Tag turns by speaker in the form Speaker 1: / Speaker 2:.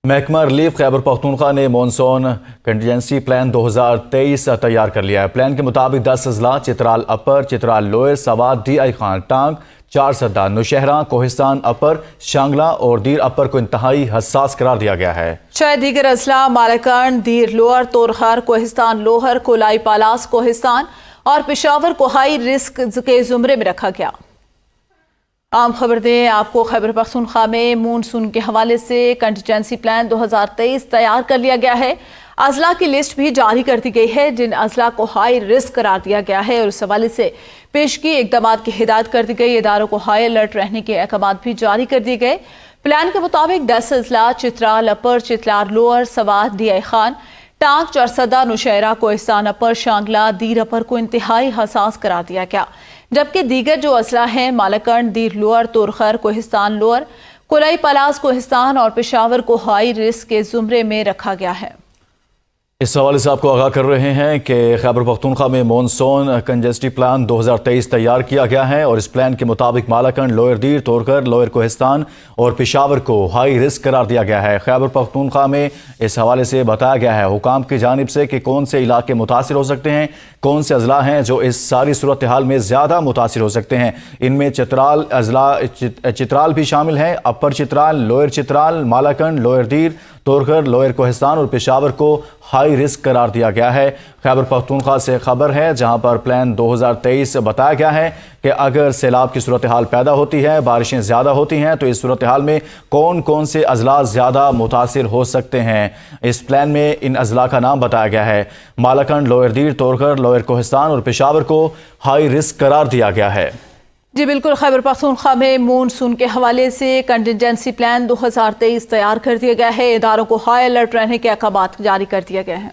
Speaker 1: محکمہ ریلیف خیبر پختونخوا نے monsoon contingency plan 2023 تیار کر لیا ہے۔ پلان کے مطابق 10 اضلاع Chitral Upper, Chitral Lower, Swat, D I Khan, Tank, Charsadda, Nowshera, Kohistan اپر، شانگلہ اور دیر اپر کو انتہائی حساس قرار دیا گیا ہے۔
Speaker 2: 6 دیگر اضلاع مالکان، دیر لوئر، تورخر، کوہستان لوہر، کولائی پالاس کوہستان اور پشاور کو ہائی رسک کے زمرے میں رکھا گیا۔ عام خبر دیں آپ کو، خیبر پختونخوا میں مونسون کے حوالے سے کنٹینجنسی پلان 2023 تیار کر لیا گیا ہے۔ اضلاع کی لسٹ بھی جاری کر دی گئی ہے جن اضلاع کو ہائی رسک قرار دیا گیا ہے، اور اس حوالے سے پیشگی اقدامات کی ہدایت کر دی گئی۔ اداروں کو ہائی الرٹ رہنے کے احکامات بھی جاری کر دیے گئے۔ پلان کے مطابق 10 اضلاع Chitral Upper, Chitral Lower, Swat, D I Khan, Tank, Charsadda, Nowshera, Kohistan اپر، شانگلہ، دیر اپر کو انتہائی حساس قرار دیا گیا، جبکہ دیگر جو اضلاع ہیں مالکان، دیر لوئر، تورخر، کوہستان لوئر، کولائی پالاس کوہستان اور پشاور کو ہائی رسک کے زمرے میں رکھا گیا ہے۔
Speaker 1: اس حوالے سے آپ کو آگاہ کر رہے ہیں کہ خیبر پختونخوا میں مونسون کنٹینجنسی پلان 2023 تیار کیا گیا ہے، اور اس پلان کے مطابق مالکان، لوئر دیر، تورخر، لوئر کوہستان اور پشاور کو ہائی رسک قرار دیا گیا ہے۔ خیبر پختونخوا میں اس حوالے سے بتایا گیا ہے حکام کی جانب سے کہ کون سے علاقے متاثر ہو سکتے ہیں، کون سے اضلاع ہیں جو اس ساری صورتحال میں زیادہ متاثر ہو سکتے ہیں۔ ان میں چترال بھی شامل ہیں۔ اپر چترال، لوئر چترال، مالکان، لوئر دیر، تورخر، لوئر کوہستان اور پشاور کو ہائی رسک قرار دیا گیا ہے۔ خیبر پختونخوا سے خبر ہے جہاں پر پلان 2023 بتایا گیا ہے کہ اگر سیلاب کی صورتحال پیدا ہوتی ہے، بارشیں زیادہ ہوتی ہیں، تو اس صورتحال میں کون کون سے اضلاع زیادہ متاثر ہو سکتے ہیں۔ اس پلان میں ان اضلاع کا نام بتایا گیا ہے۔ مالکان، لوئر دیر، تورخر، لوئر کوہستان اور پشاور کو ہائی رسک قرار دیا گیا ہے۔
Speaker 2: جی بالکل، خیبر پختونخوا میں مونسون کے حوالے سے کنٹینجنسی پلان 2023 تیار کر دیا گیا ہے۔ اداروں کو ہائی الرٹ رہنے کے احکامات جاری کر دیے گئے ہیں۔